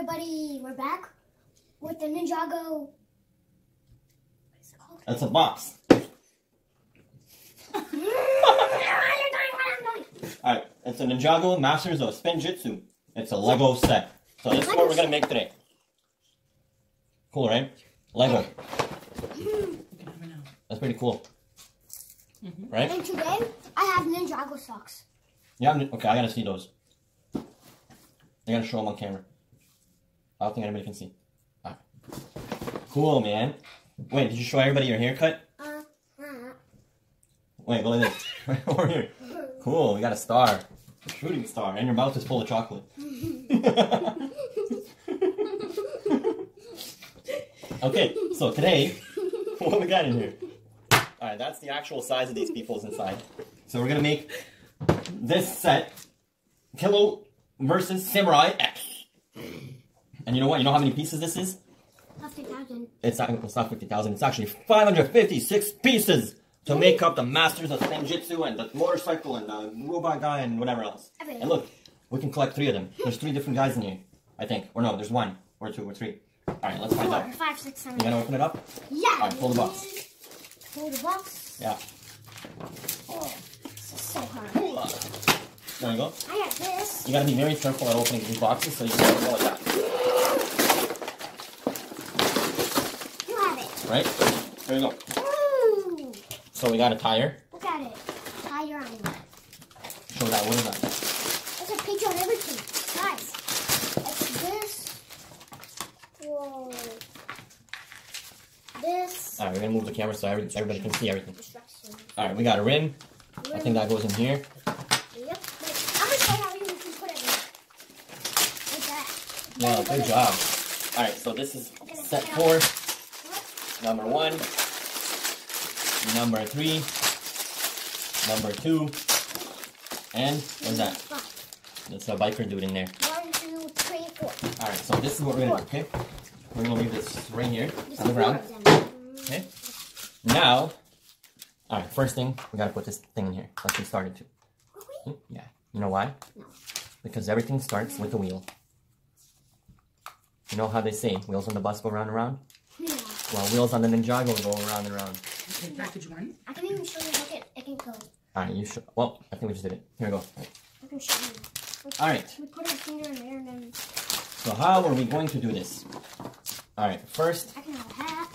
everybody, we're back with the Ninjago. What is it called? It's a box. Alright, it's a Ninjago Masters of Spinjitzu. It's a Lego set. So this is what we're going to make today. Cool, right? Lego. That's pretty cool. Right? And today, I have Ninjago socks. Yeah, okay, I gotta see those. I gotta show them on camera. I don't think anybody can see. Right. Cool, man. Wait, did you show everybody your haircut? Wait, go like this. Right over here. Cool, we got a star. A shooting star. And your mouth is full of chocolate. Okay, so today, what we got in here? Alright, that's the actual size of these peoples inside. So we're gonna make this set, Kilo versus Samurai X. And you know what? You know how many pieces this is? 50,000. It's not 50,000. It's actually 556 pieces to make up the Masters of Spinjitzu and the motorcycle and the robot guy and whatever else. And look, we can collect 3 of them. There's 3 different guys in here, I think. Or no, there's 1 or 2 or 3. Alright, let's find 4, out. 5, 6, 7. You gonna open it up? Yeah. Alright, pull the box. Pull the box. Yeah. Oh, this is so hard. There you go. I got this. You gotta be very careful at opening these boxes so you can go like that. You have it. Right? There you go. Ooh. So we got a tire. Look at it. Tire on it. Show that. What is that? There's a picture on everything. Guys, it's this. Whoa. This. Alright, we're gonna move the camera so everybody can see everything. Alright, we got a rim. I think that goes in here. Yep. I'm gonna show you how you can put it in. Like that. Yeah, good job. Alright, so this is set 4. Number 1. Number 3. Number 2. And what's that? That's a biker dude in there. 1, 2, 3, 4. Alright, so this is what we're gonna do, okay? We're gonna leave this right here on the ground. Okay? Now, alright, first thing, we gotta put this thing in here. Let's get started too. Yeah. You know why? No. Because everything starts with a wheel. You know how they say, wheels on the bus go round and round? Yeah. Well, wheels on the Ninjago go round and round. Okay, package 1. I can even show you how it can go. Alright, you should. Well, I think we just did it. Here we go. I can show you. Alright. We put our finger in there and then So how are we going to do this? Alright, first, I can have a hat.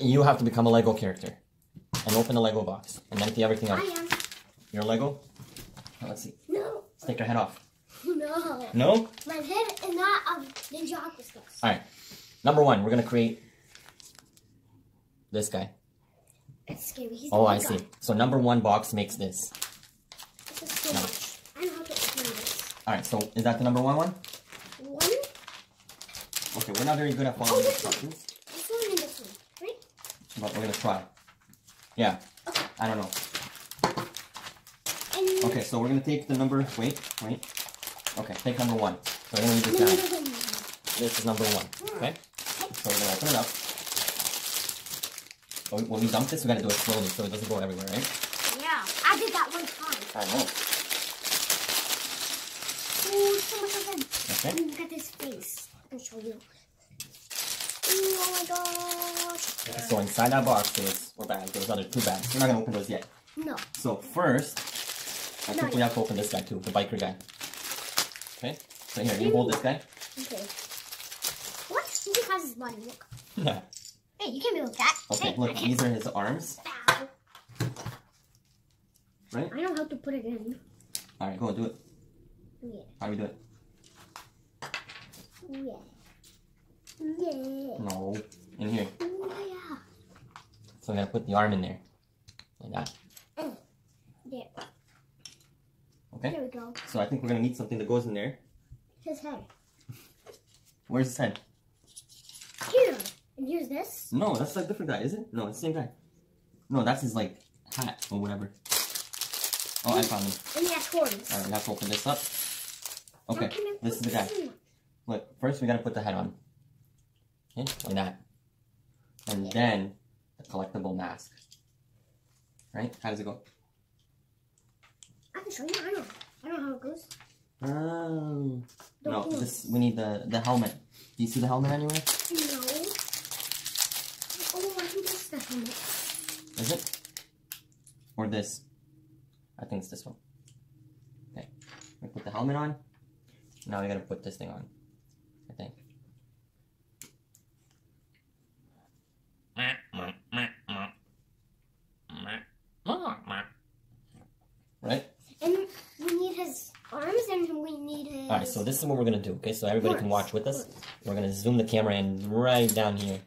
you have to become a Lego character. And open the Lego box. And empty everything out. I am. You're a Lego? Oh, let's see. No. Let's take your head off. No. No? My head is not a Ninjago stuff. Alright. Number 1, we're going to create this guy. It's scary. He's Oh, the I big see. guy. So number 1 box makes this. This is so much. I know how to open this. Alright, so is that the number 1 one? 1. Okay, we're not very good at following this one. instructions. This one and this one. Right? But we're going to try. Yeah. Okay. I don't know. And Okay, so we're going to take the number... Wait. Okay, take number 1. So we're going to leave this down. This is number 1. Okay? So we're going to open it up. So when we dump this, we got to do it slowly so it doesn't go everywhere, right? Yeah. I did that one time. I know. Ooh, so much of it. Okay. Look at this face. I can show you. Ooh, oh my gosh. So inside that box, there's other 2 bags. We're not going to open those yet. No. So first, I think we have to open this guy too, the biker guy. Okay? So here, you hold this guy. Okay. What? He just has his body. Look. Yeah. Hey, you can't be with that. Okay, Hey, look, these are his arms. Ow. Right? I know how to put it in. Alright, go do it. Yeah. How do we do it? Yeah. Yeah. No. In here. Yeah. So we gotta put the arm in there. Like that. There. Okay? There we go. So I think we're gonna need something that goes in there. His head. Where's his head? Here. And here's this. No, that's a different guy, is it? No, it's the same guy. No, that's his, like, hat or whatever. Oh, I found him. And he has horns. Alright, we have to open this up. Okay, this is the guy. Look, first we gotta put the head on. Okay, like that. And then the collectible mask. Right? How does it go? I can show you. I know how it goes. Oh. No, horns. we need the helmet. Do you see the helmet anywhere? No. Oh, I think that's the helmet. Is it? Or this? I think it's this one. Okay. We put the helmet on. Now we gotta put this thing on. I think. Right? And we need his arms and we need his... Alright, so this is what we're gonna do, okay? So everybody can watch with us. We're gonna zoom the camera in right down here.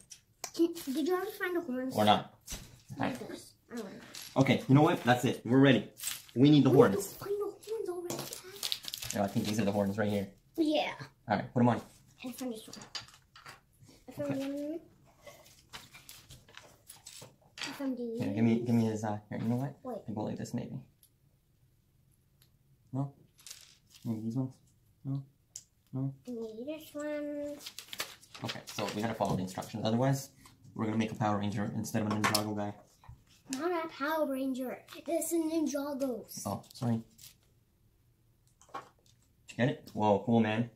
Did you ever find the horns? Or not? Like this. I don't know. Okay, you know what? That's it. We're ready. We need the horns. Find the horns already, Dad. Oh, I think these are the horns right here. Yeah. Alright, put them on. I found this one. I found one. I found these. Here, give me his, here, you know what? Wait. I go like this, maybe. No? Maybe these ones? No? No? Maybe this one. Okay, so we gotta follow the instructions. Otherwise, we're gonna make a Power Ranger instead of a Ninjago guy. Not a Power Ranger. This is Ninjagos. Oh, sorry. Did you get it? Whoa, cool, man.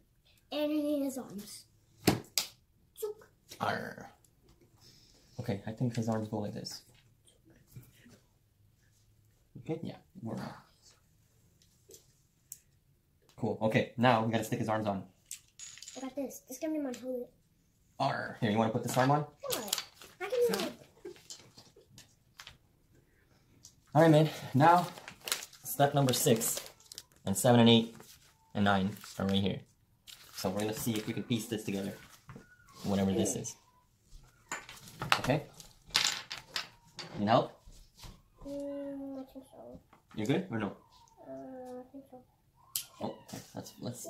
And in his arms. Chook. Arr. Okay, I think his arms go like this. Okay, yeah, we're on. Cool. Okay, now we gotta stick his arms on. I got this. This is gonna be my helmet. Arr. Here, you wanna put this arm on? What? I can do it. Alright, man. Now, step number 6, and 7, and 8, and 9 are right here. So we're gonna see if we can piece this together. Whatever this is. Okay? Need help? I think so. You're good or no? I think so. Oh, okay. Let's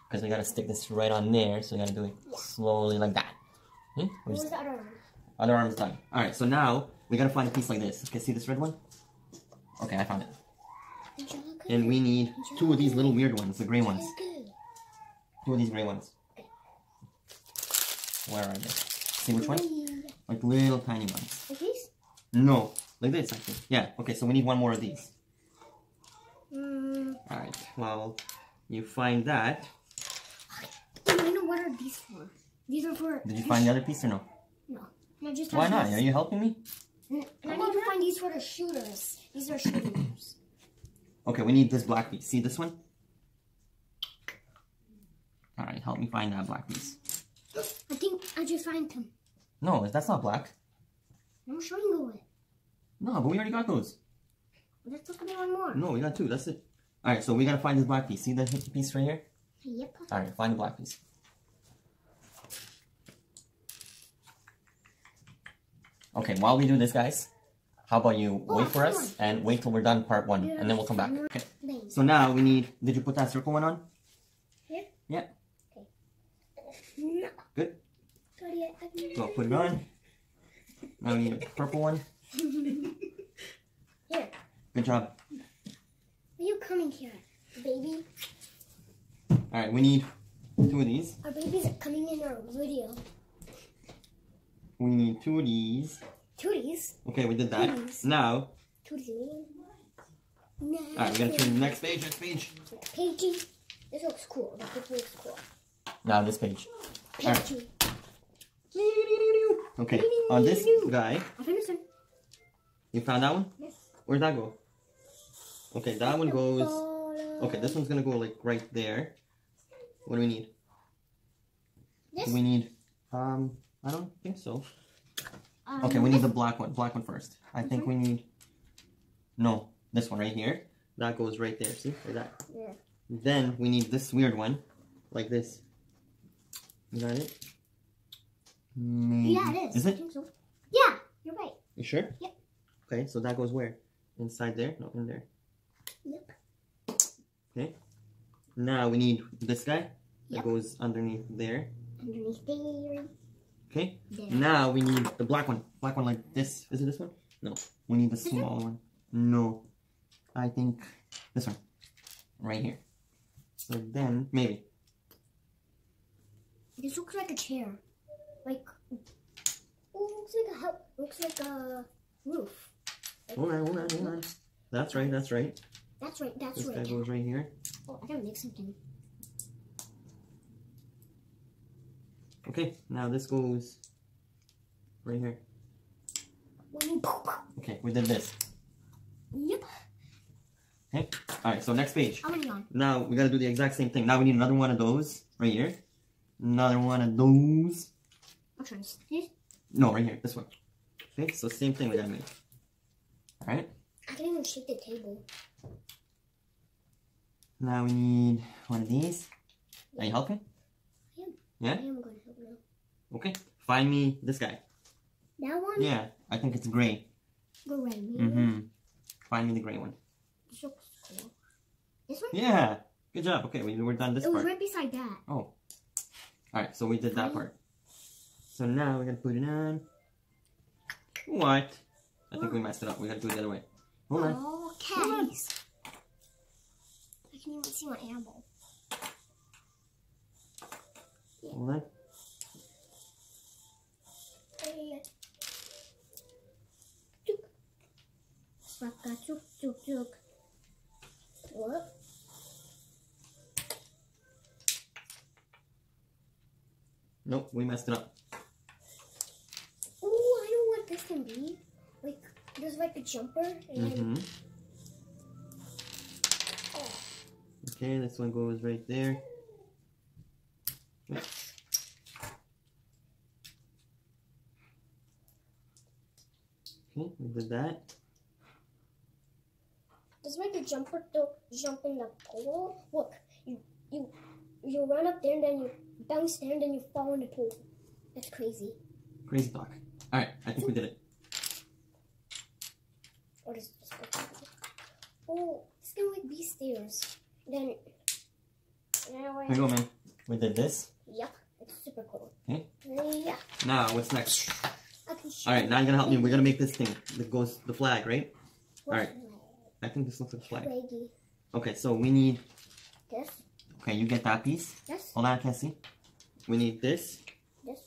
because we gotta stick this right on there, so we gotta do it slowly like that. Okay? Where's the other arm? Other arm's done. Alright, so now we gotta find a piece like this. Okay, see this red one? Okay, I found it. And we need 2 of these little weird ones, the gray ones. 2 of these gray ones. Where are they? See which one? Like little tiny ones. Like these? No, like this actually. Yeah, okay, so we need 1 more of these. Alright, well, you find that. I know what are these for. These are for... Did you find the other piece or no? No. No, just Why not? these. Are you helping me? I need to find these for the shooters. These are shooters. Okay, we need this black piece. See this one? Alright, help me find that black piece. I think I just found them. No, that's not black. I'm showing you it. No, but we already got those. Let's look at one more. No, we got 2. That's it. Alright, so we gotta find this black piece. See the piece right here? Yep. Alright, find the black piece. Okay, while we do this, guys, how about you wait for us and wait till we're done part 1, and then we'll come back. Okay. So now we need... Did you put that circle one on? Here? Yeah. Okay. No. Good. Got it. So put it on. Now we need a purple one. Here. Good job. Are you coming here, baby? Alright, we need 2 of these. Our babies are coming in our video. We need 2 of these. Tooties. Okay, we did that. Tooties. Now, Tooties. alright, we gotta turn to the next page, Pagey. This looks cool. This looks cool. Now this page. Pagey. Okay, on this guy, I found this one. you found that one? Yes. Where'd that go? Okay, that one goes... Okay, this one's gonna go like right there. What do we need? This? We need, I don't think so. Okay, we need the black one. Black one first. I think we need... No, this one right here. That goes right there, see? Like that. Yeah. Then we need this weird one. Like this. Is that it? Maybe. Yeah, it is. Is it? I think so. Yeah, you're right. You sure? Yep. Okay, so that goes where? Inside there? No, in there. Yep. Okay. Now we need this guy. That Yep. goes underneath there. Underneath there. Okay. There. Now we need the black one. Black one like this. Is it this one? No. We need the small one. No. I think this one. Right here. So then, maybe. This looks like a chair. Like, oh, looks like a roof. Hold on. That's right. That's right. This guy goes right here. Oh, I gotta make something. Okay, now this goes right here. Okay, we did this. Yep. Okay, alright, so next page. How many on? Now we gotta do the exact same thing. Now we need another one of those right here. Another one of those. Which ones? These? No, right here, this one. Okay, so same thing we gotta make. Alright. I can't even shake the table. Now we need one of these. Are you helping? I am. Yeah? I am going to help now. Okay. Find me this guy. That one? Yeah, I think it's gray. Gray. Mm-hmm. Find me the gray one. This looks cool. This one? Yeah. Good job. Okay, we're done this It was part. right beside that. Oh. Alright, so we did that part. So now we're gonna put it on. What? I think we messed it up. We gotta do it the other way. Hold on. Oh, cats. I can even see my animal. Hold on. Swaka, chuk, chuk, chuk. What? Nope, we messed it up. Oh, I know what this can be. Like, there's like a jumper, and then Okay, this one goes right there. Wait. Okay, we did that. there's like a jumper to jump in the pool. Look, you run up there, and then you bounce there, and then you fall in the pool. That's crazy. Crazy talk. Alright, I think we did it. What is this? Oh, it's gonna like be stairs. Then, now Here you go, man. We did this. Yep, it's super cool. Okay. Yeah. Now, what's next? I can show Alright, now you're gonna help me. We're gonna make this thing that goes the flag, right? What Alright. I think this looks like a flag. Flaggy. Okay, so we need. This. Okay, you get that piece. This. Hold on, I can't see. We need this. This.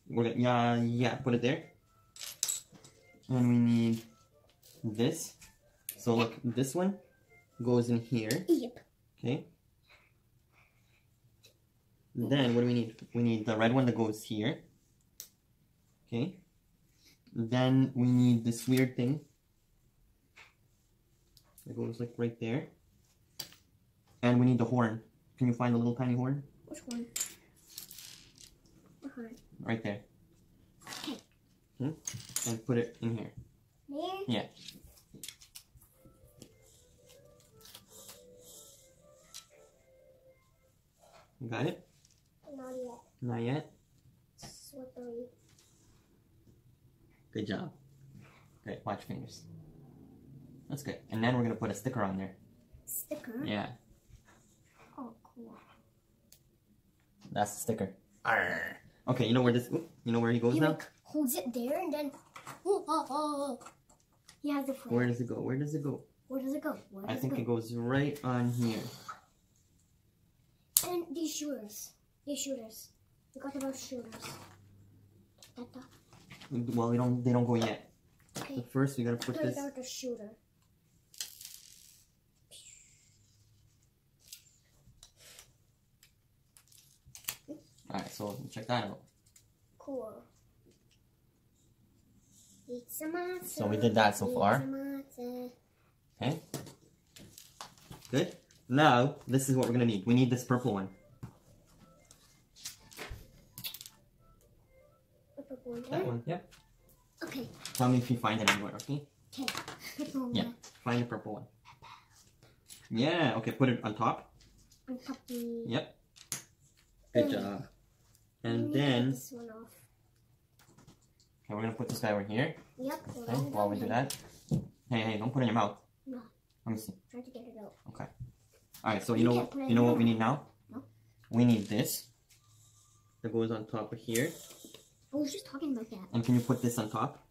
We're gonna, yeah, put it there. And we need this. So look, this one goes in here. Yep. Okay. Then what do we need? We need the red one that goes here. Okay. Then we need this weird thing. It goes like right there. And we need the horn. Can you find the little tiny horn? Which one? What horn? Right there. Okay. And put it in here. There. Yeah. Got it? Not yet. Not yet? Slippery. Good job. Great, watch fingers. That's good. And then we're gonna put a sticker on there. Sticker? Yeah. Oh, cool. That's the sticker. Arr. Okay, you know where this you know where he goes He now? like holds it there and then he has the flag. Where does it go? Where does it go? Where does it go? Where I does think it it go? goes right on here. And these shooters. These shooters. We got about shooters. Well, they don't go yet. Okay. But first we gotta put Put this. out the shooter. Alright, so check that out. Cool. So we did that so far. Okay. Good. Now this is what we're gonna need. We need this purple one. That one. Yep. Okay. Tell me if you find it anywhere, okay? Okay. Purple Yeah. one. Find the purple one. Yeah, okay, put it on top. On top the... Yep. Good job. And then, This one off. okay, we're gonna put this guy over here. Yep. Okay, while we do that. Hey, don't put it in your mouth. No. Let me see. Try to get it out. Okay. Alright, so You can't put it you know in what we your need now? No. We need this. That goes on top of here. I was just talking about that. And can you put this on top?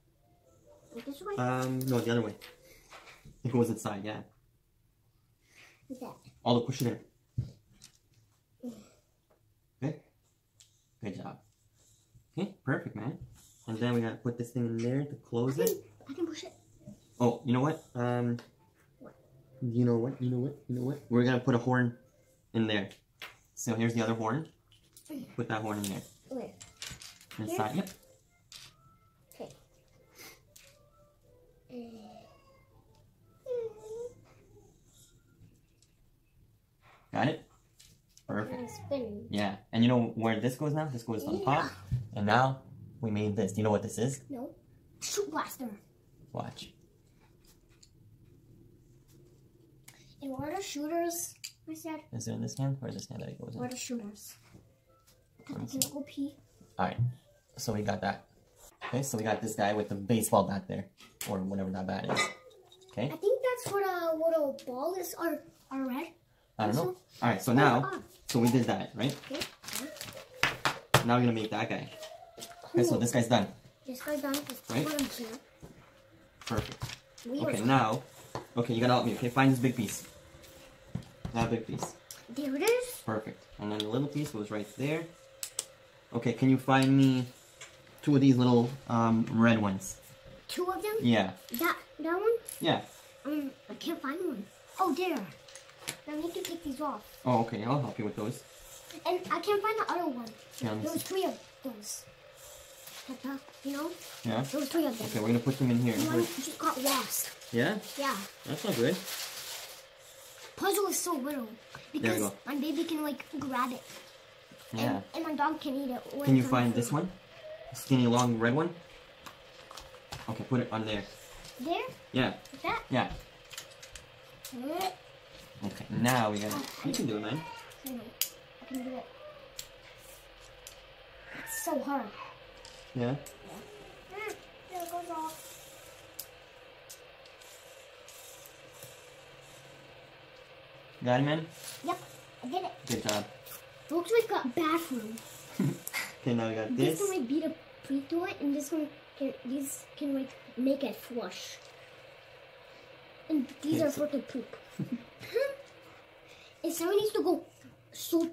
Like this way? No, the other way. It goes inside, yeah. Like that. Although push it in. Good? Good job. Okay, perfect, man. And then we gotta put this thing in there to close it. I can push it. Oh, you know what? What? You know what? We're gonna put a horn in there. So here's the other horn. Put that horn in there. Where? Inside. Yep. Okay. Got it? Perfect. It's spinning. Yeah. And you know where this goes now? This goes on top. And now we made this. Do you know what this is? No. Shoot blaster. Watch. And what are the shooters? I said. Is it in this hand or this hand that it goes in? What are the shooters? Can I go pee? Alright. So we got that. Okay, so we got this guy with the baseball bat there. Or whatever that bat is. Okay? I think that's what a ball is or red. I don't know. Alright, so now, so we did that, right? Okay. Now we're gonna make that guy. Okay, so this guy's done. This guy's done. Right? What I'm here. Perfect. We Okay, are- now, okay, you gotta help me, okay? Find this big piece. That big piece. There it is. Perfect. And then the little piece goes right there. Okay, can you find me 2 of these little red ones? 2 of them? Yeah. That one? Yeah. I can't find one. Oh, there. I need to take these off. Oh, okay, I'll help you with those. And I can't find the other one. Yeah, let me There was see. 3 of those. You know? Yeah? There was 3 of them. Okay, we're gonna put them in here. One just got lost. Yeah? Yeah. That's not good. Puzzle is so little. There we Because go. my baby can like grab it. Yeah. And my dog can eat it. when Can you it's on find the this food. one? Skinny, long, red one? Okay, put it on there. There? Yeah. Like that? Yeah. Uh, Okay, now we gotta... You can do it, man. I know. I can do it. It's so hard. Yeah? There it goes off. Got it, man? Yep, I did it. Good job. Looks like a bathroom. Okay, now we got This this. one might beat a pre to it, and this one can like make it flush. And these Okay, are for the poop. If someone needs to go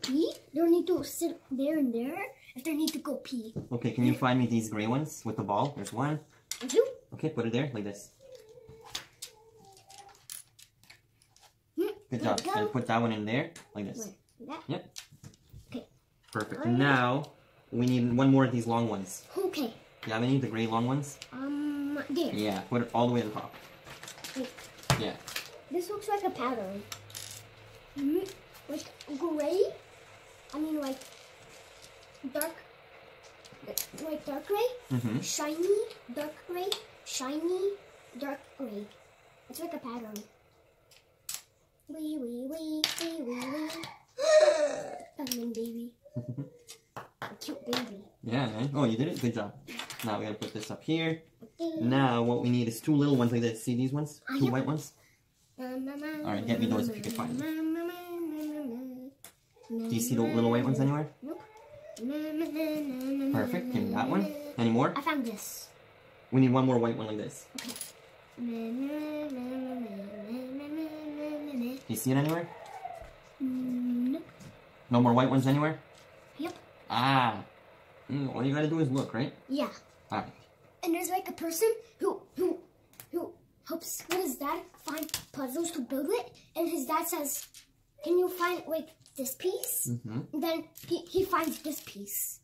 pee, they'll need to sit there and there. If they need to go pee. Okay, can you find me these gray ones with the ball? There's one. And 2. Okay, put it there, like this. Good There job. we Then go. put that one in there, like this. Like that. Yep. Okay. Perfect. Alright. Now, we need one more of these long ones. Okay. You have any of the gray long ones? There. Yeah, put it all the way to the top. Like, Yeah. this looks like a pattern. Like gray. I mean like dark gray. Mm-hmm. Shiny, dark gray. Shiny, dark gray. It's like a pattern. Wee wee wee wee wee wee. Batman baby. A cute baby. Yeah, man. Oh, you did it? Good job. Now we gotta put this up here. Okay. Now, what we need is 2 little ones like this. See these ones? 2 Yep. white ones? Alright, get me those if you can find them. Do you see the little white ones anywhere? Nope. Perfect. Give me that one. Any more? I found this. We need one more white one like this. Do you see it anywhere? Nope. No more white ones anywhere? Yep. Ah. All you gotta do is look, right? Yeah. Alright. And there's like a person who helps his dad find puzzles to build it, and his dad says, "Can you find like this piece?" Mm-hmm. And then he finds this piece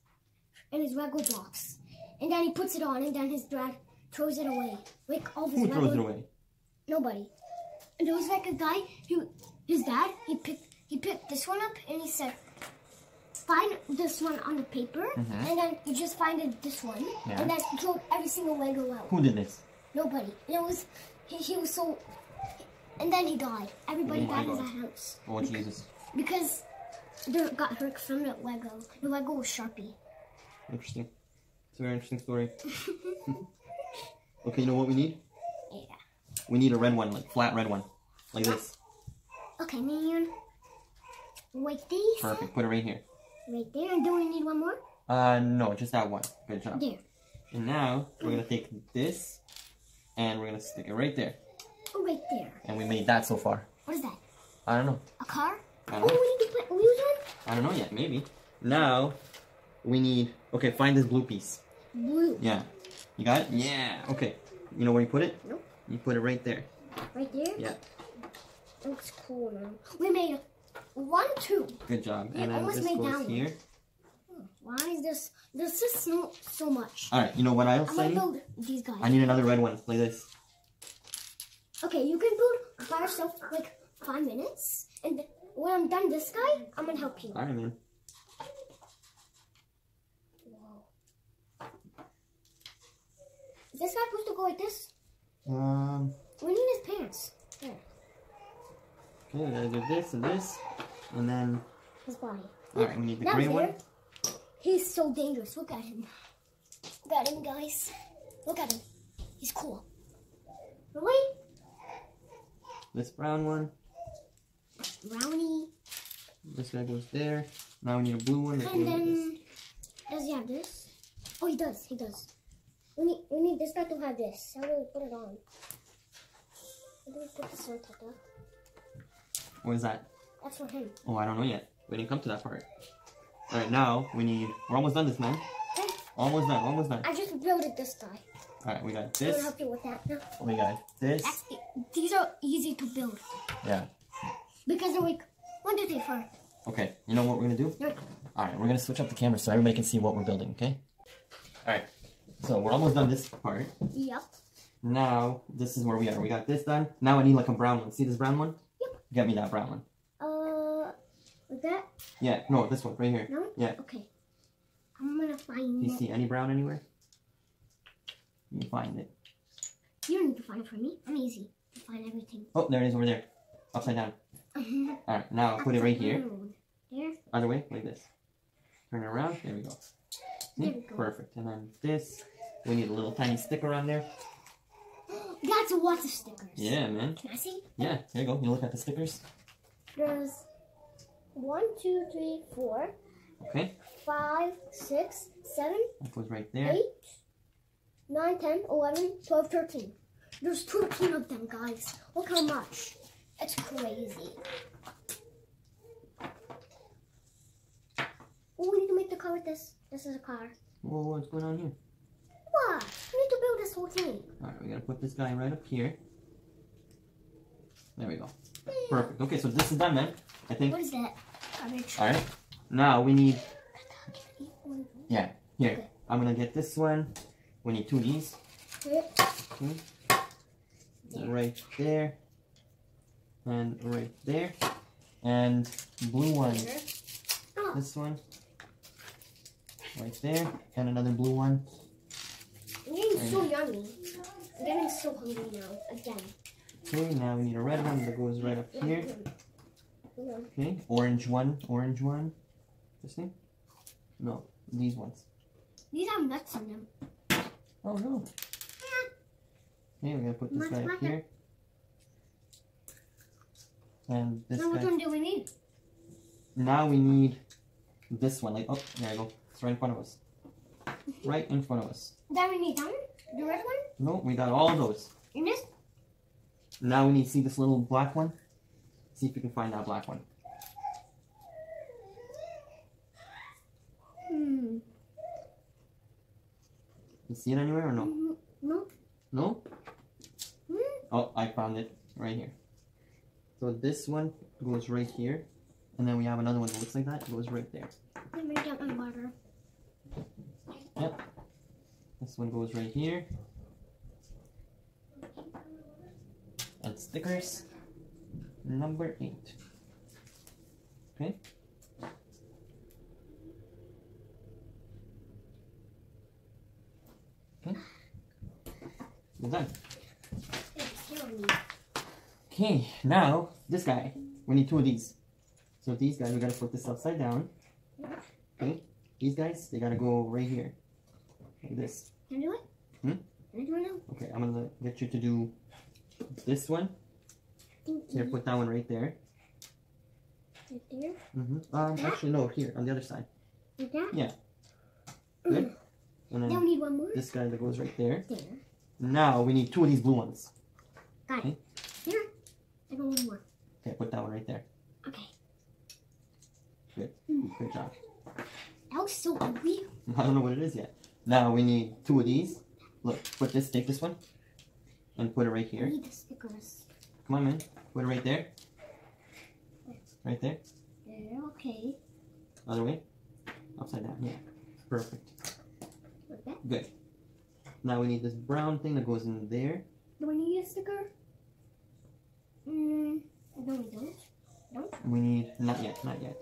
in his Lego box, and then he puts it on, and then his dad throws it away. Like all of his Who Lego. throws it away? Nobody. And there was like a guy who, his dad, he picked this one up, and he said, "Find this one on the paper," and then you just find this one, Yeah. and then he threw every single Lego out. Who did this? Nobody. And it was, he was so, and then he died. Everybody Oh my died in God. that house. Oh, Jesus. Because they got hurt from the Lego. The Lego was Sharpie. Interesting. It's a very interesting story. Okay, you know what we need? Yeah. We need a red one, like flat red one. Like this. Okay, man. Like these. Perfect. Put it right here. Right there. And do we need one more? No, just that one. Good job. There. And now, we're gonna take this, and we're gonna stick it right there. Oh, right there. And we made that so far. What is that? I don't know. A car? I Oh, don't know. we need to put wheels on? I don't know yet, maybe. Now, we need... Okay, find this blue piece. Blue. Yeah. You got it? Yeah. Okay. You know where you put it? Nope. You put it right there. Right there? Yeah. It looks cool now. We made 1, 2. Good job. We And then almost this made goes that one. here. Why is this? There's just so much. All right, you know what else I'm I gonna need? build these guys. I need another red one, like this. Okay, you can build by yourself like 5 minutes, and when I'm done this guy, I'm gonna help you. All right, man. Whoa. Is this guy supposed to go like this? Okay, We need his pants. There. we gotta do this and this, and then. His body. All right, we need the Now gray there. one. He's so dangerous. Look at him. Look at him, guys. Look at him. He's cool. Really? This brown one. Brownie. This guy goes there. Now we need a blue one. That And goes like this. then, does he have this? Oh, he does. He does. We need this guy to have this. How do we put it on? How do we put this on, Tata? What is that? That's for him. Oh, I don't know yet. We didn't come to that part. All right, now we need. We're almost done this, man. Okay. Almost done. Almost done. I just built this guy. All right, we got I'm this. gonna help you with that. No, We got this. these are easy to build Yeah. because they're like 1, 2, 3, 4. Okay. You know what we're gonna do? No. All right, we're gonna switch up the camera so everybody can see what we're building. Okay. All right. So we're almost done this part. Yep. Now this is where we are. We got this done. Now I need like a brown one. See this brown one? Yep. Get me that brown one. Like that? Yeah. No, this one right here. No? Yeah. Okay. I'm gonna find Do you it. see any brown anywhere? You find it. You don't need to find it for me. I'm easy to find everything. Oh, there it is over there. Upside down. All right. Now put it right here. There. Other way, like this. Turn it around. There we go. There we go. Perfect. And then this. We need a little tiny sticker on there. That's lots of stickers. Yeah, man. Can I see? Yeah. Here you go. You look at the stickers. There's 1, 2, 3, 4, Okay. 5, 6, 7, That goes right there. 8, 9, 10, 11, 12, 13. There's 13 of them, guys. Look how much. It's crazy. Oh, we need to make the car with this. This is a car. Whoa, what's going on here? What? We need to build this whole thing. All right, we gotta put this guy right up here. There we go. Perfect. Okay, so this is done, man. I think. What is that? Garbage. All right. Now we need. Okay. Yeah. Here. Okay. I'm gonna get this one. We need 2 of these. Okay. Right there. And right there. And blue one. Oh, This one. Right there. And another blue one. I'm getting so yummy. I'm getting so hungry now. Again. Okay, now we need a red one that goes right up here. Okay, orange one. This thing? No, these ones. These have nuts in them. Oh no. Okay, we're gonna put this guy up here. And this Now, which guy. one do we need? Now we need this one. Like, oh, there you go. It's right in front of us. Right in front of us. Then we need that one? The red one? No, we got all those. And this? Now we need to see this little black one. See if we can find that black one. You see it anywhere or no? No. No? Oh, I found it right here. So this one goes right here. And then we have another one that looks like that. It goes right there. Let me get my water. Yep. This one goes right here. And stickers. Number 8. Okay. Okay. We're done. It's killing me. Okay, now this guy. We need 2 of these. So these guys, we gotta put this upside down. Okay. These guys, they gotta go right here. Like this. Can I do it? Hmm? Can I do it now? Okay, I'm gonna get you to do this one. Thank Here, you. put that one right there. Right there. Actually, no, here, on the other side. Like that? Yeah. Good. And Then we then need one more. this guy that goes right there. There. Now we need 2 of these blue ones. Got Okay. it. Here. I got one more. Okay, put that one right there. Okay. Good. Good job. That looks so ugly. I don't know what it is yet. Now we need 2 of these. Look, take this one. And put it right I here. need the stickers. Come on, man. Put it right there. Right there. There. Okay. Other way. Upside down, yeah. Perfect. Like that. Good. Now we need this brown thing that goes in there. Do we need a sticker? No, we don't. No? We need, not yet, not yet.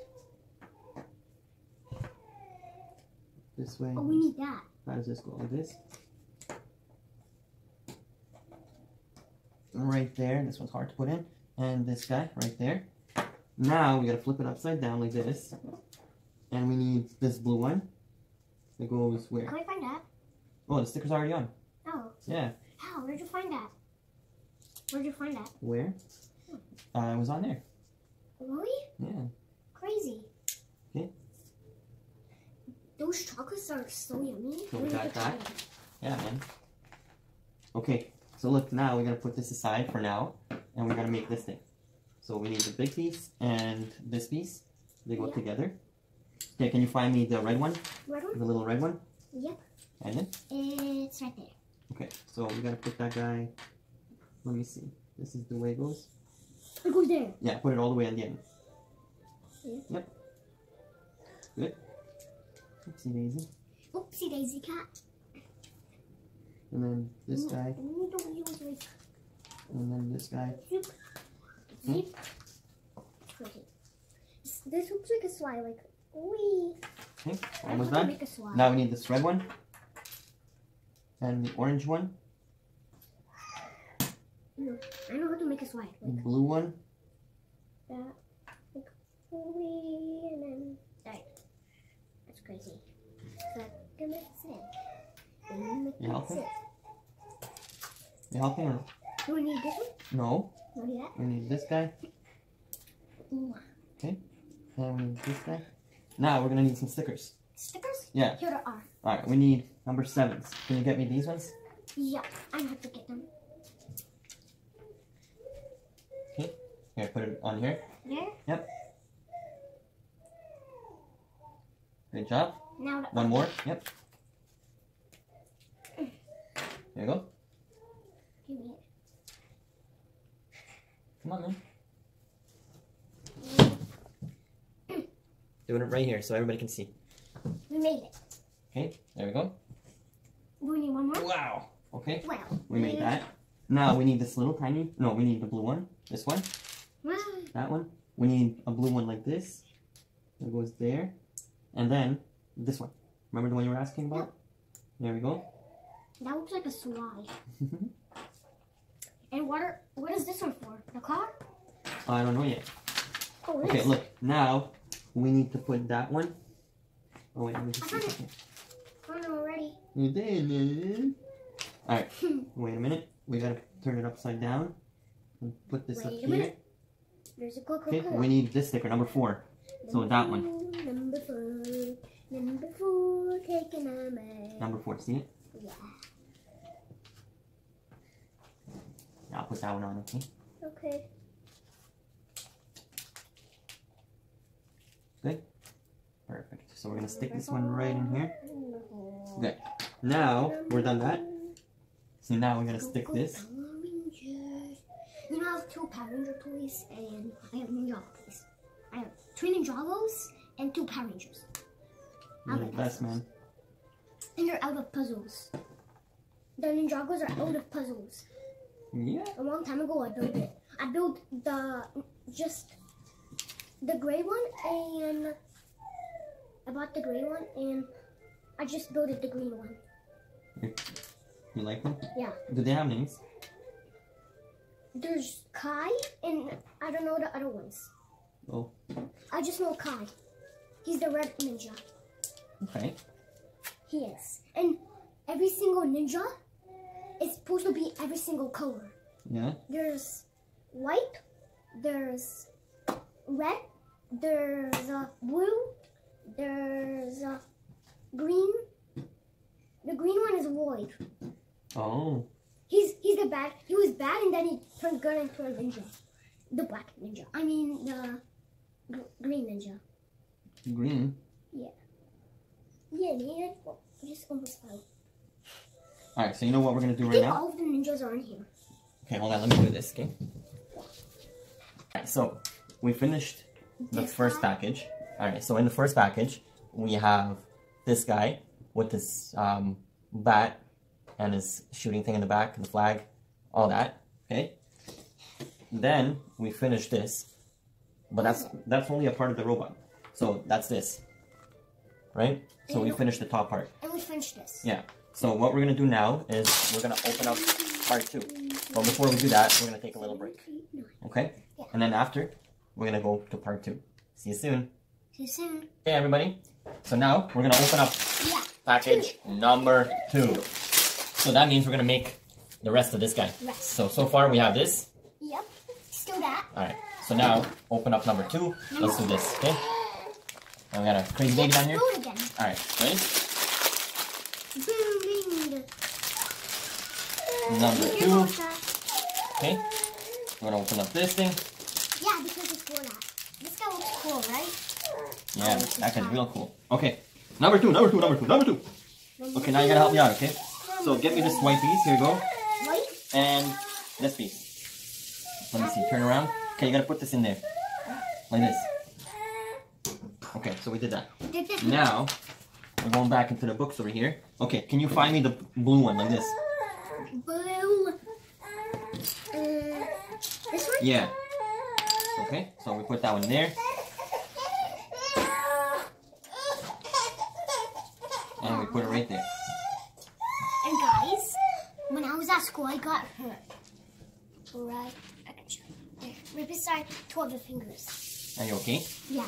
This way. Oh, we need that. How does this go? Like this? Right there. This one's hard to put in. And this guy right there. Now we gotta flip it upside down like this. And we need this blue one. That goes where? Can I find that? Oh, the sticker's already on. Oh. Yeah. How? Where'd you find that? Where'd you find that? Where? It was on there. Really? Yeah. Crazy. Okay. Those chocolates are so yummy. So we Really got good that. chocolate. Yeah, man. Okay. So look, now we're gonna put this aside for now. And we're gonna make this thing. So we need the big piece and this piece. They go together. Okay, can you find me the red one? Red one? The little red one? Yep. And then? It's right there. Okay, so we gotta put that guy. Let me see. This is the way it goes. It goes there. Yeah, put it all the way on the end. Yeah. Yep. Good. Oopsie daisy. Oopsie daisy cat. And then this guy. Don't use it. And then this guy. Zip. Zip. Okay. This looks like a slide, like, wee. Okay, I almost want to done. make a slide. Now we need this red one. And the orange one. No, I know how to make a slide. The Like blue one. that. Like, wee, and then that. That's crazy. So, gonna make it sit. And make You it helping? sit. You helping or? Do we need this one? No. Do we need that? We need this guy. Ooh. Okay. And we need this guy. Now we're gonna need some stickers. Stickers? Yeah. Here they are. Alright, we need number 7s. Can you get me these ones? Yeah, I have to get them. Okay. Here, put it on here. There. Yep. Good job. Now the One more. Yep. There you go. Give me it. Come on, man. Doing it right here so everybody can see. We made it. Okay, there we go. Do we need one more? Wow. Okay, Well, we made that. Now we need this little tiny, no, we need the blue one. This one, Wow. that one. We need a blue one like this. That goes there. And then this one. Remember the one you were asking about? There we go. That looks like a slide. And what is this one for? The car? I don't know yet. Oh, Okay, this. look. Now we need to put that one. Oh wait, let me just see I found something. I'm already. You did. Alright, wait a minute. We gotta turn it upside down and put this up Wait a here. minute. There's a Okay, Coca-Cola. we need this sticker, number 4. So that one. Number 4. Number 4. Taking a man. Number 4, see it? Yeah. Yeah, I'll put that one on, okay? Okay. Good? Perfect. So we're gonna stick this one right in here. Good. Now, we're done that. So now we're gonna stick this. You know, I have 2 Power Ranger toys and I have Ninjago toys. I have 3 Ninjagos and 2 Power Rangers. You're the best, man. And they're out of puzzles. The Ninjagos are out of puzzles. Yeah. A long time ago, I built it. I built the gray one, and I bought the gray one, and I just built it the green one. You like them? Yeah. Do they have names? There's Kai, and I don't know the other ones. Oh. I just know Kai. He's the red ninja. Okay. He is. And every single ninja is supposed to be every single color. Yeah. There's white, there's red, there's blue, there's green. The green one is Lloyd. Oh. He's the bad. He was bad, and then he turned good into a ninja. The black ninja. I mean the green ninja. Green. Yeah. Yeah, man. Oh, I just almost fell. Alright, so you know what we're gonna do I right think now? all of the ninjas are in here. Okay, hold on, let me do this, okay? Alright, so we finished the This first guy? package. Alright, so in the first package, we have this guy, with this bat and his shooting thing in the back, the flag, all that. Okay. Then we finish this, but that's only a part of the robot. So that's this, right? So we finished the top part. And we finished this. Yeah. So what we're gonna do now is we're gonna open up part 2. But before we do that, we're gonna take a little break. Okay? Yeah. And then after, we're gonna go to part 2. See you soon. See you soon. Okay, everybody. So now we're gonna open up package number 2. So that means we're gonna make the rest of this guy. So far we have this. Yep. Still that. All right. So now open up number 2. Let's do this. Okay. And we got a crazy baby down here. Again. All right. Ready? Number 2. Okay. We're gonna open up this thing. Yeah, because it's for that. This guy looks cool, right? Yeah, that guy's real cool. Okay. Number 2. Number 2. Number 2. Number 2. Okay, now you gotta help me out. Okay. So get me this white piece. Here you go. White. And this piece. Let me see. Turn around. Okay, you gotta put this in there. Like this. Okay, so we did that. Now, we're going back into the books over here. Okay, can you find me the blue one like this? Blue. This one? Yeah. Okay, so we put that one there. And we put it right there. And guys, when I was at school, I got hurt. Right, I can show you. There, right beside 12 of the fingers. Are you okay? Yeah.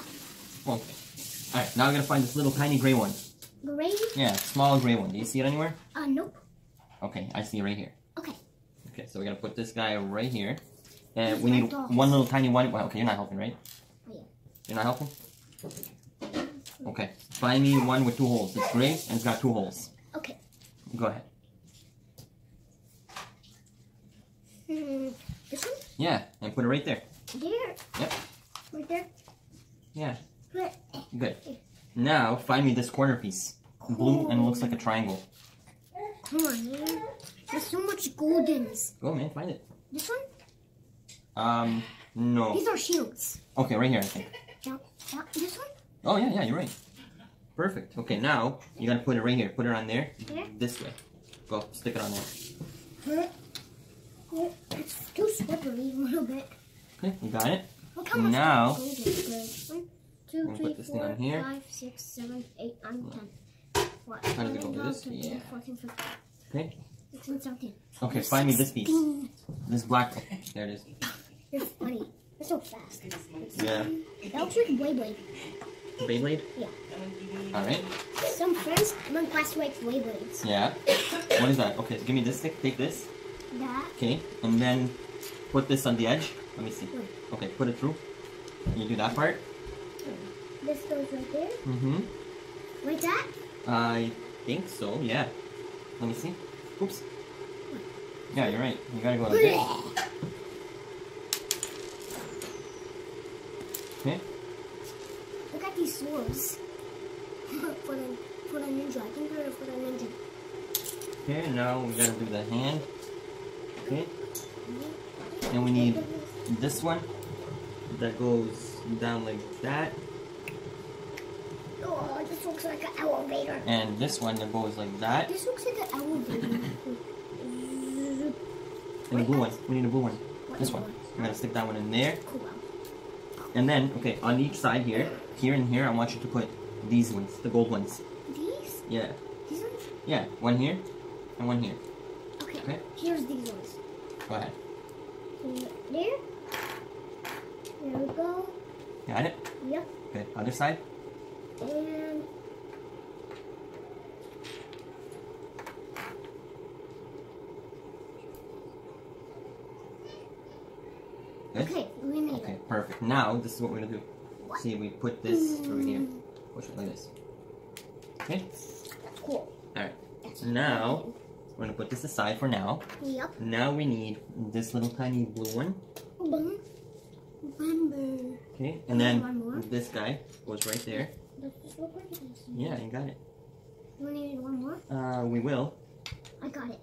Okay. Alright, now I'm gonna find this little tiny gray one. Gray? Yeah, small gray one. Do you see it anywhere? Nope. Okay, I see it right here. Okay. Okay, so we're gonna put this guy right here. And we need one little tiny one. Well, okay, you're not helping, right? Oh, yeah. You're not helping? Okay. Find me one with 2 holes. It's gray and it's got 2 holes. Okay. Go ahead. This one? Yeah, and put it right there. There. Yep. Right there. Yeah. Right. Good. Now, find me this corner piece. Blue and it looks like a triangle. Come on, man. There's so much goldens. Go, man, find it. This one? No. These are shields. Okay, right here, I think. No. This one? Oh, yeah, you're right. Perfect. Okay, now, you gotta put it right here. Put it on there. Here? This way. Go, stick it on there. It's too slippery a little bit. Okay, you got it. Look how much Now, gold is good. 1, 2, We'll 3, put this thing 4, on here. 5, 6, 7, 8, 9, 10. What? How does it go? 11, Like this? 12, 13, Yeah. 14, 15, Okay. 16, 17. Okay, find me this piece. 16. This black one. There it is. You're funny. You're so fast. Yeah. That looks like Beyblade. Beyblade? Yeah. Alright. Some friends in my class like Beyblades. Yeah. What is that? Okay, give me this stick. Take this. That. Okay, and then put this on the edge. Let me see. Okay, put it through. You do that part. This goes right there. Mm-hmm. Like that? I think so, yeah. Let me see. Oops. Yeah, you're right. You gotta go like this. Okay. Look at these swords. for the ninja. I think they're for the ninja. Okay, now we gotta do the hand. Okay. And we need this one that goes down like that. Oh, this looks like an elevator. And this one that goes like that. This looks like an elevator. And the blue one. We need a blue one. This one. We're gonna stick that one in there. Cool. And then, okay, on each side here, and here, I want you to put these ones, the gold ones. These? Yeah. These ones? Yeah, one here and one here. Okay. Okay. Here's these ones. Go ahead. There. There we go. Got it? Yep. Okay, other side. And Good? okay, we made Okay, it. perfect. Now, this is what we're gonna do. See, we put this through here. Push it like this. Okay? Cool. Alright. Now, we're gonna put this aside for now. Yep. Now we need this little tiny blue one. Remember. Okay, and then One more. this guy goes right there. Does this look like this? Yeah, you got it. You need one more? We will. I got it.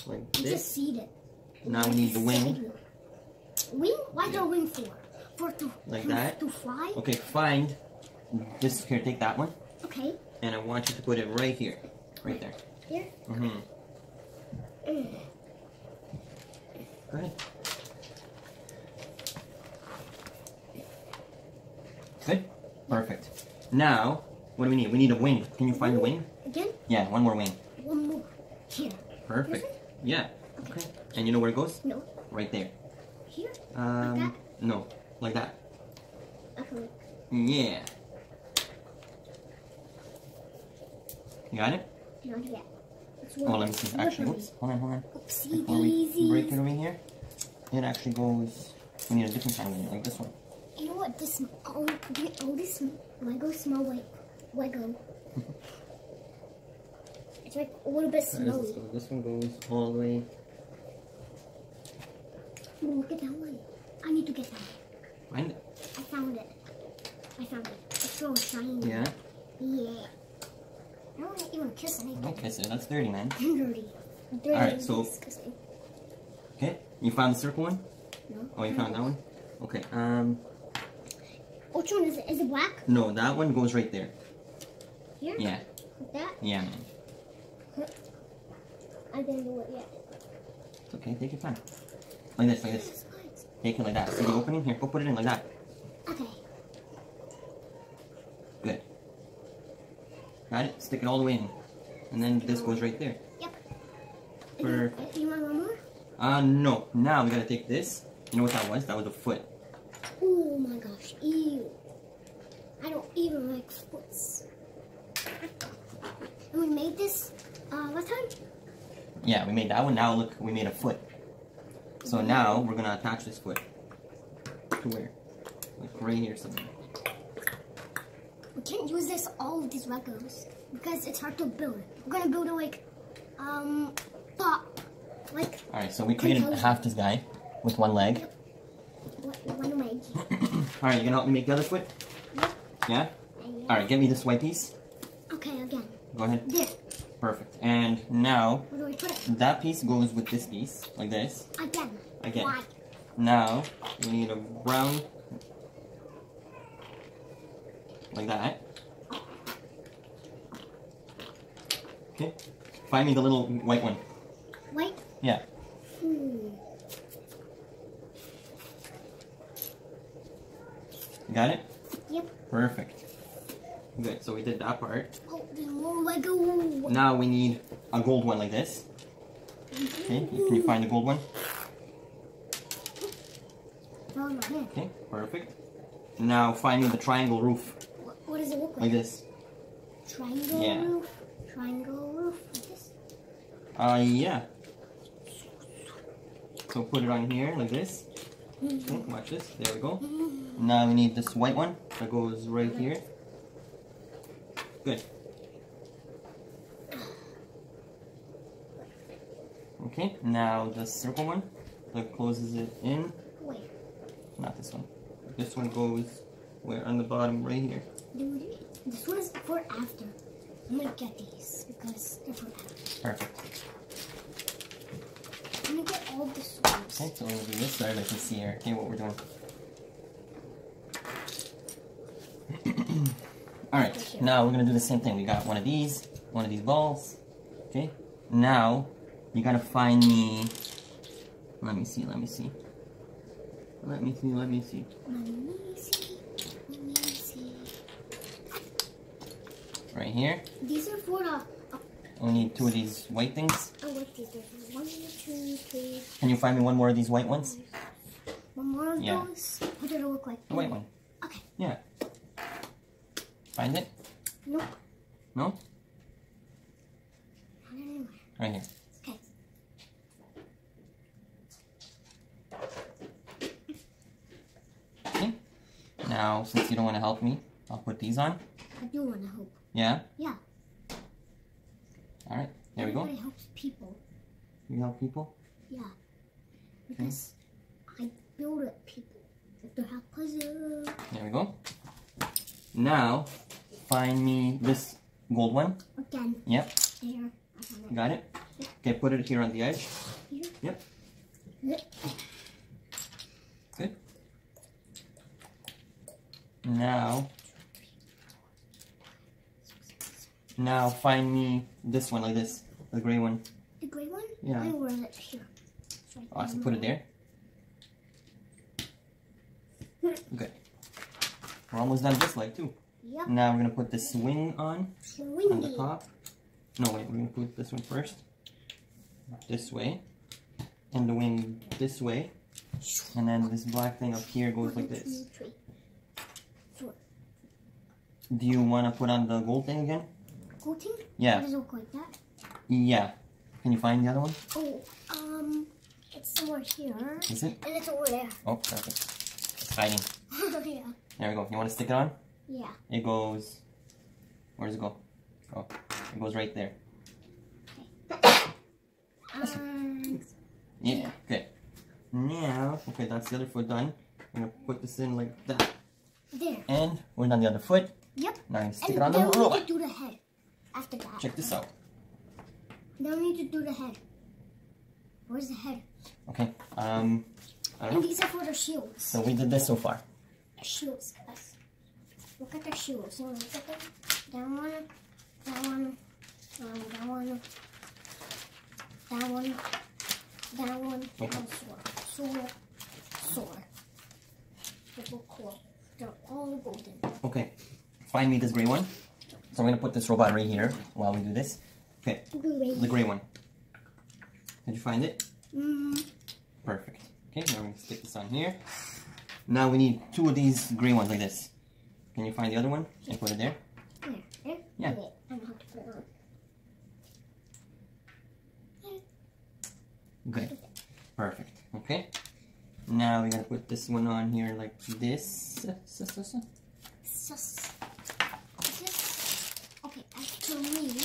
Like You this. just seed it. Now we need the wing. Wing? Why the wing for? For to Like to, that? To fly? Okay, find this. Here, take that one. Okay. And I want you to put it right here. Right there. Here? Mm-hmm. Go ahead. Good? Perfect. Now, what do we need? We need a wing. Can you find the wing? Again? Yeah, one more wing. One more. Here. Perfect. This Yeah. Okay. Okay. And you know where it goes? No. Right there. Here? Like that? No. Like that. Okay. Yeah. You got it? Not yet. Oh, let me see. Actually, oops. Hold on. Oopsie Before we daisy. break it over here, it actually goes. We need a different kind of wing, like this one. You know what? This this Lego smell like Lego. It's like a little bit smelly. This one goes all the way. Ooh, look at that one. I need to get that. Find it. I found it. It's so shiny. Yeah. Yeah. I don't want to even kiss anything. Don't kiss it. That's dirty, man. Dirty. Dirty. Alright, so- Disgusting. Okay. You found the circle one? No. Oh, you found that one? Okay. Which one is it? Is it black? No, that one goes right there. Here? Yeah. Like that? Yeah, man. I didn't do it yet. It's okay. Take your time. Like this. Take it like that. See the opening? Here, go put it in like that. Okay. Good. Got it? Stick it all the way in. And then this goes right there. Yep. Perfect. You want one more? No. Now we gotta take this. You know what that was? That was a foot. Oh my gosh. Ew. I don't even like foots. And we made this, what time? Yeah, we made that one. Now look, we made a foot. So now we're gonna attach this foot. To where? Like right here somewhere. We can't use this all of these Legos because it's hard to build. We're gonna build it like, like. Alright, so we created half this guy with one leg. One leg. Alright, you gonna help me make the other foot? Yeah? Alright, give me this white piece. Okay, again. Go ahead. There. Perfect. And now, Where do we put it? that piece goes with this piece, like this. Again. Why? Now, we need a brown, like that. Okay. Find me the little white one. White? Yeah. You Got it? Yep. Perfect. Good, so we did that part. Oh, there's more Lego. Now we need a gold one like this. Okay, can you find the gold one? No, not here. Okay, perfect. Now find me the triangle roof. What does it look like? Like this. Triangle Yeah. roof. Triangle roof. Like this. Yeah. So put it on here like this. Okay, watch this. There we go. Now we need this white one that goes right here. Good. Okay, now the circle one that closes it in. Where? Not this one. This one goes where on the bottom right here. Dude, this one is for after. I'm gonna get these because they're for after. Perfect. I'm gonna get all the swords. Okay, so we're gonna do this so everybody can see here. Okay, what we're doing. Alright, now we're gonna do the same thing. We got one of these balls. Okay, now you gotta find me. Let me see. Right here. These are for the. We need two of these white things. I like these. There's 1, 2, 3. Can you find me one more of these white ones? One more of Yeah. those. What did it look like? The white one. Okay. Yeah. Find it? Nope. No? Not anywhere. Right here. Okay. Okay. Now, since you don't want to help me, I'll put these on. I do want to help. Yeah? Yeah. Alright, there we go. Everybody helps people. You help people? Yeah. Because I build it people. If they have puzzle. There we go. Now, find me this gold one. Again. Yep. There. I found it. Got it? Okay, put it here on the edge. Here. Yep. Yep. Good. Now, Now find me this one like this. The gray one. The gray one? Yeah. I wear it here. Oh, so put it there. Okay. We're almost done this leg too. Yep. Now we're gonna put the swing on the top. No, wait, we're gonna put this one first. This way. And the wing this way. And then this black thing up here goes like this. Do you want to put on the gold thing again? Gold thing? Yeah. Does it look like that? Yeah. Can you find the other one? Oh, it's somewhere here. Is it? And it's over there. Oh, perfect. It's hiding. Yeah. There we go. You want to stick it on? Yeah. It goes... Where does it go? Oh, it goes right there. Yeah, okay. Now, okay, that's the other foot done. I'm going to put this in like that. There. And we're done the other foot. Yep. Now I'm going to stick and it on the then we robot. need to do the head after that. Check this out. Then we need to do the head. Where's the head? Okay, I don't know. And these are for the shields. So we did this so far. Shields. Yes. Look at the shields. So look at them. That one. That one. That one. That one. That one. Okay. And sword. Sword. They look cool. They're all golden. Okay, find me this gray one. So I'm going to put this robot right here while we do this. Okay, the gray one. Did you find it? Perfect. Okay, now we're going to stick this on here. Now we need two of these gray ones like this. Can you find the other one and put it there? There? Yeah. Wait, I don't have to put it on. Good. Perfect. Okay. Now we're going to put this one on here like this. Okay, actually.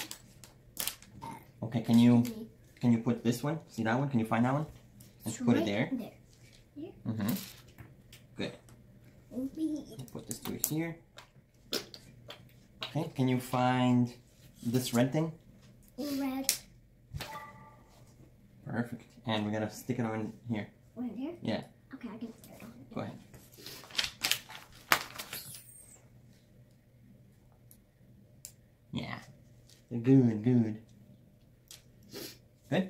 Okay, can you put this one? See that one? Can you find that one? And put it there. Here. Mm-hmm. Good. Put this through here. Okay, can you find this red thing? Red. Perfect. And we're gonna stick it on here. Right here? Yeah. Okay, I can put it on. Go ahead. Yeah. Good, good. Good? There.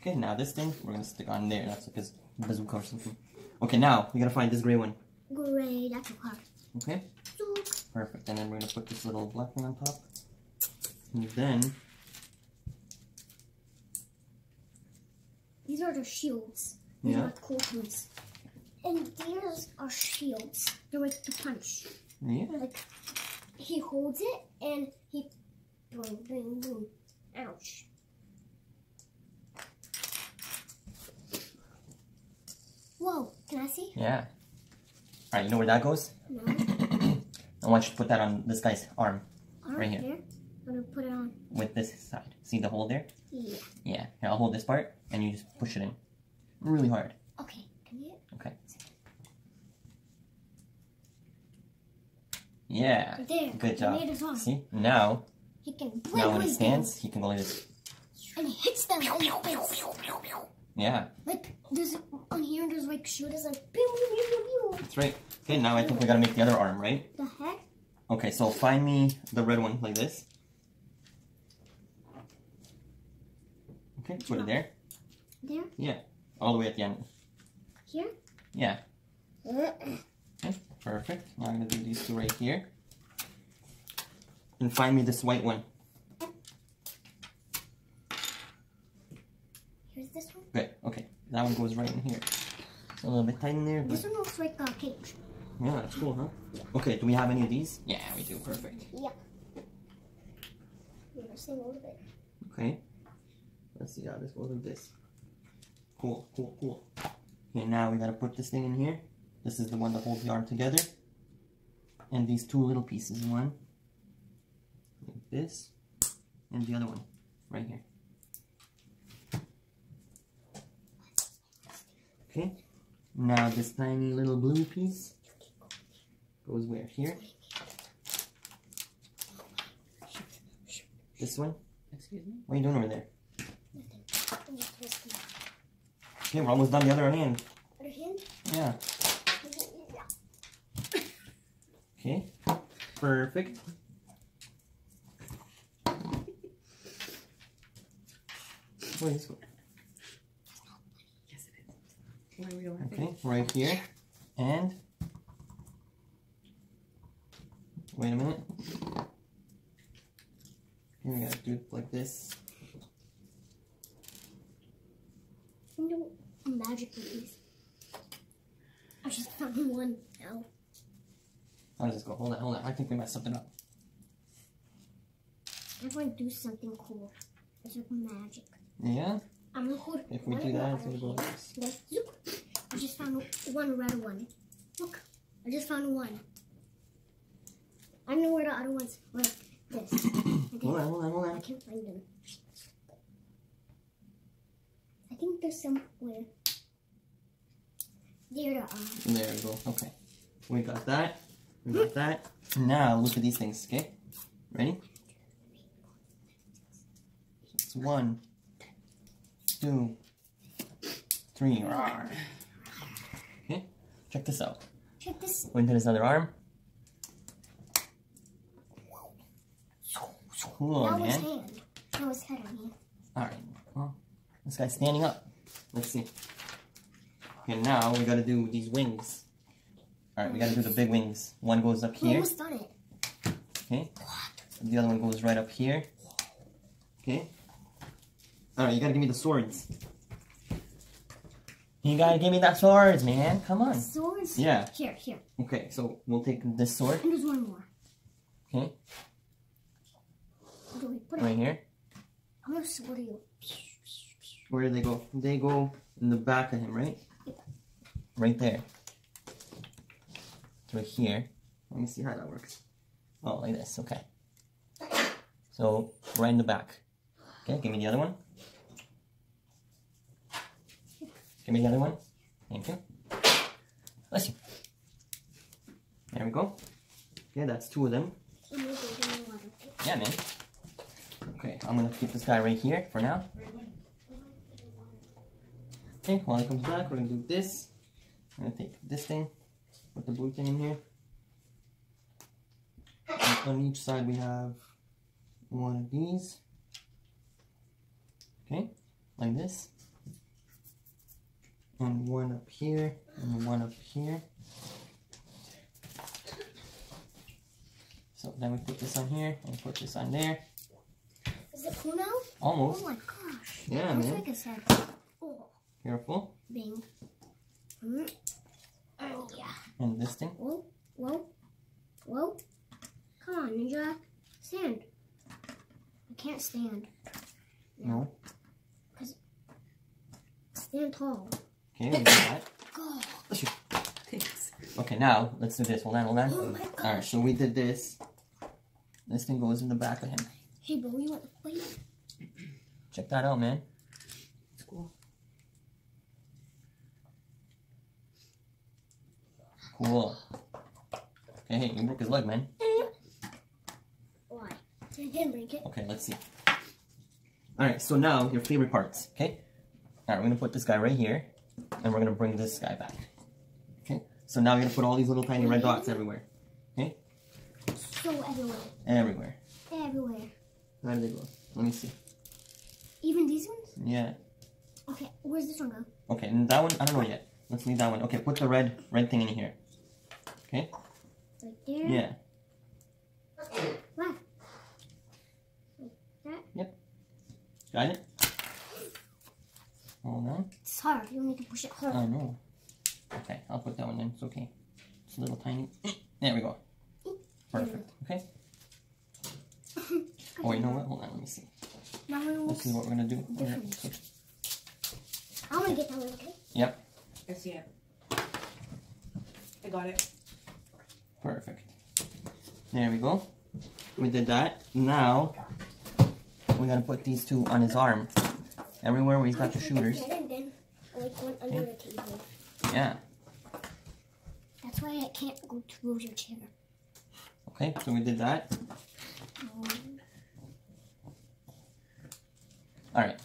Okay, now this thing, we're gonna stick on there. That's because bazooka or something. Okay, now, we gotta find this gray one. Gray, that's a part. Okay? Perfect. And then we're gonna put this little black thing on top. And then... These are the shields. These Yeah. are the cool ones. And these are shields. They're like to punch. Yeah. Like, he holds it and he... Boom, boom, boom. Ouch. Whoa, can I see? Yeah. Alright, you know where that goes? No. I want you to put that on this guy's arm. Right here. I'm gonna put it on. With this side. See the hole there? Yeah. Yeah. Here, I'll hold this part, and you just push it in. Really hard. Okay, can you? Okay. Yeah. There. Good I job. made his arm. See? Now He can break when he with stands, he can go like this. them. And he hits them in the face. Yeah. Like, there's, on here, there's like shooters like, pew, pew, pew, pew, pew. That's right. Okay, now I think we gotta make the other arm, right? The heck? Okay, so find me the red one like this. Okay, put it there. There? Yeah. All the way at the end. Here? Yeah. Okay, perfect. Now I'm gonna do these two right here. And find me this white one. Here's this one. Good, okay. That one goes right in here. It's a little bit tight in there, but This one looks like a cage. yeah, that's cool, huh? Okay, do we have any of these? Yeah, we do. Perfect. Yeah. We're missing a little bit. Okay. Let's see how this goes with this. Cool, cool, cool. Okay, now we gotta put this thing in here. This is the one that holds the arm together. And these two little pieces. One, like this, and the other one, right here. Okay. Now this tiny little blue piece goes where? Here? This one? Excuse me? What are you doing over there? Nothing. I'm just twisting. Okay, we're almost done the other hand. Other hand? Yeah. Okay. Perfect. Where is it? Yes, it is. Why are we laughing? Okay, right here. And wait a minute. Here we gotta do it like this. No magic please. I just found one now. How does this go? Hold on. I think we messed something up. I'm going to do something cool. It's like magic. Yeah? I'm going to hold If we one do in the that, it's other gonna go hand. like this. Then, zoop. I just found one red one. Look, I just found one. I know where the other ones were. This. Hold on. I can't find them. I think there's somewhere. There they are. There we go. Okay. We got that. We got that. Now look at these things, okay? Ready? So it's 1, 2, 3. Rawr. Okay. Check this out. Check this. Go into this other arm. Cool, Now his man. hand. Now his head on here. Alright. Well, this guy's standing up. Let's see. Okay, now we gotta do these wings. Alright, we gotta do the big wings. One goes up We here. almost done it. Okay. The other one goes right up here. Okay. Alright, you gotta give me the swords. You gotta give me that swords, man. Come on. Swords? Yeah. Here. Okay, so we'll take this sword. And there's one more. Okay. Where do we put it? Right here. I'm gonna sword you. Where do they go? They go in the back of him, right? Right there. It's right here. Let me see how that works. Oh, like this. Okay. So, right in the back. Okay, give me the other one. Give me the other one. Thank you. Bless you. There we go. Okay, that's 2 of them. I'm gonna go get the water. Yeah, man. Okay, I'm gonna keep this guy right here for now. Okay, while he comes back, we're gonna do this. I'm gonna take this thing, put the blue thing in here. And on each side we have one of these. Okay, like this. And one up here, and one up here. So then we put this on here, and put this on there. Is it cool now? Almost. Oh my gosh. Yeah, Looks man. like a sack. Oh, Careful. bing. Oh, yeah. And this thing. Whoa. Come on, Ninja. Stand. I can't stand. No. Stand tall. Okay, we did that. Go. Thanks. Okay, now let's do this. Hold on. Oh my God. Alright, so we did this. This thing goes in the back of him. Hey, bro, you want to play? Check that out, man. It's cool. Cool. Okay, hey, you broke his leg, man. Why? I didn't break it. Okay, let's see. Alright, so now your favorite parts, okay? Alright, we're gonna put this guy right here, and we're gonna bring this guy back. Okay? So now you're gonna put all these little tiny red dots everywhere. Okay? So everywhere. Everywhere. Everywhere. Where do they go? Let me see. Even these ones? Yeah. Okay, where's this one go? Okay, and that one, I don't know yet. Let's leave that one. Okay, put the red thing in here. Okay? Right there? Yeah. Left. Like that? Yep. Got it? Hold on. It's hard. You need to push it hard. Oh no. Okay, I'll put that one in. It's okay. It's a little tiny. There we go. Perfect. Okay? Oh, you know what? Hold on, let me see. Now it Let's looks see what we're gonna do. We're gonna different. switch. I'm gonna get that one, okay? Yep. I see it. I got it. Perfect. There we go. We did that. Now, we gotta put these 2 on his arm. Everywhere where he's got your shooters. And then, like one under the table. Yeah. That's why I can't go towards your chair. Okay, so we did that. Alright.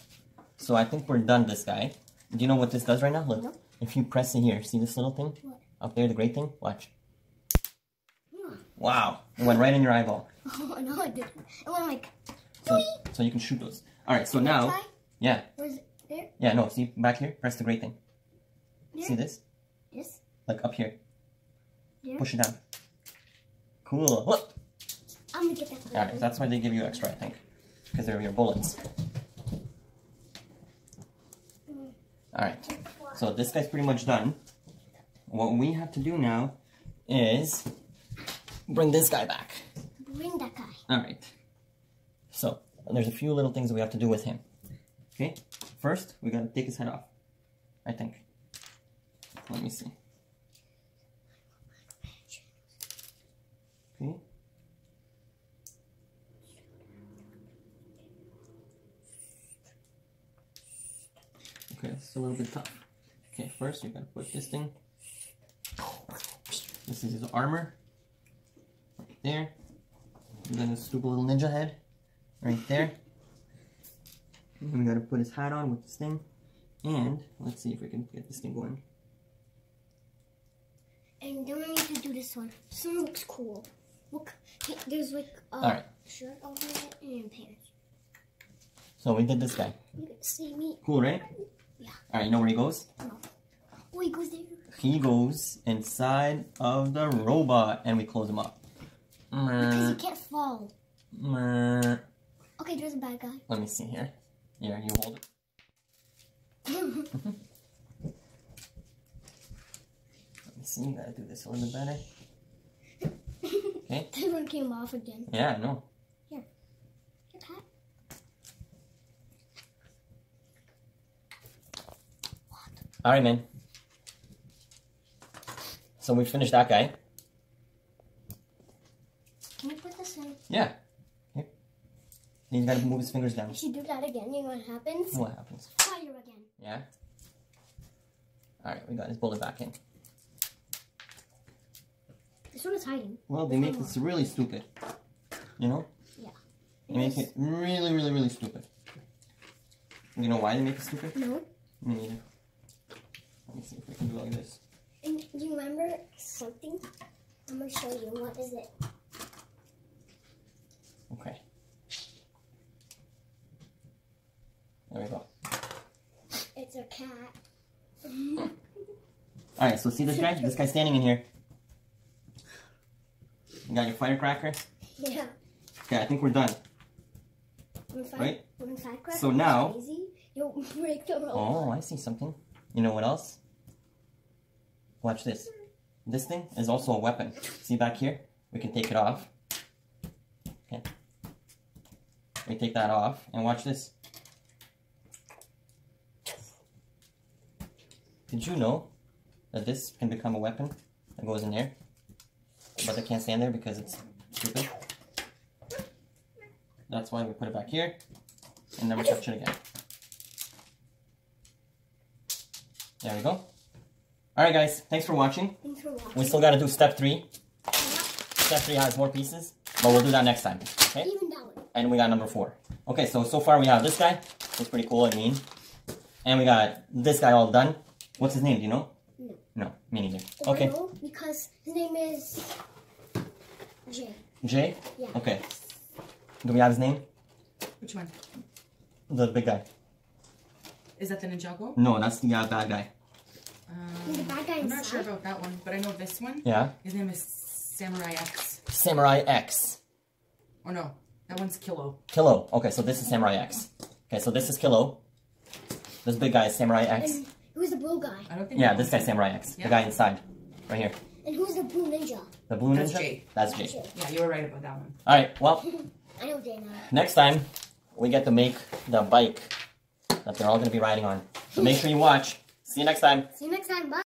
So I think we're done this guy. Do you know what this does right now? Look. No. If you press it here, see this little thing? What? Up there, the gray thing? Watch. Yeah. Wow. It went right in your eyeball. Oh, no, I didn't. It went like, So you can shoot those. Alright, so now, try? Yeah. Where's it? There? Yeah, no, see, back here, press the gray thing. There? See this? Yes. Like up here. There? Push it down. Cool. Look! I'm gonna get that. Alright, that's why they give you extra, I think. Because they're your bullets. Alright, so this guy's pretty much done. What we have to do now is bring this guy back. Bring that guy. Alright. So, there's a few little things that we have to do with him. Okay? First, we gotta take his head off. I think. Let me see. Okay. Okay, it's a little bit tough. Okay, first you gotta put this thing. This is his armor. Right there. And then his stupid little ninja head. Right there. And then we gotta put his hat on with this thing. And let's see if we can get this thing going. And then we need to do this one. This one looks cool. Look, hey, there's like a Alright. shirt over it and pants. So we did this guy. You can see me. Cool, right? Yeah. Alright, you know where he goes? No. Oh, he goes there. He goes inside of the robot and we close him up. Because he can't fall. Let Okay, there's a bad guy. me see here. Here, you hold it. Let me see, you gotta do this a little bit better. Okay? This one came off again. Yeah, I know. Here. Here, Pat. Alright, man. So we finished that guy. Can you put this in? Yeah. Okay. Then you gotta move his fingers down. If you do that again, you know what happens? What happens? Fire again. Yeah? Alright, we got his bullet back in. This one is hiding. Well, they make this really stupid. You know? Yeah. They make it really, really, really stupid. You know why they make it stupid? No. Me neither. Let me see if we can do it like this. And do you remember something? I'm gonna show you. What is it? Okay. There we go. It's a cat. Alright, so see this guy? This guy's standing in here. You got your firecracker? Yeah. Okay, I think we're done. Right? So now- You'll break the robot. Oh, I see something. You know what else? Watch this. This thing is also a weapon. See back here? We can take it off. Okay. We take that off, and watch this. Did you know that this can become a weapon that goes in there? But it can't stand there because it's stupid. That's why we put it back here and never touch it again. There we go. Alright guys, thanks for watching. Thanks for watching. We still gotta do step 3. Step 3 has more pieces, but we'll do that next time. Okay? Even that one. And we got number 4. Okay, so far we have this guy. He's pretty cool and mean. And we got this guy all done. What's his name, do you know? No. No, me neither. Or Okay. no, because his name is Jay. Jay? Yeah. Okay. Do we have his name? Which one? The big guy. Is that the Ninjago? No, that's the bad guy. He's the bad guy I'm not sure inside. about that one, but I know this one. Yeah? His name is Samurai X. Samurai X. Oh no, that one's Kilo. Kilo. Okay, so this is Samurai X. Okay, so this is Kilo. This big guy is Samurai X. And who's the blue guy? I don't think. Yeah, this guy's Samurai X. Yeah. The guy inside. Right here. And who's the blue ninja? The blue That's ninja? Jay. That's Jay. Jay. Yeah, you were right about that one. Alright, well, I know Jay now. next time we get to make the bike that they're all going to be riding on. So make sure you watch. See you next time. See you next time. Bye.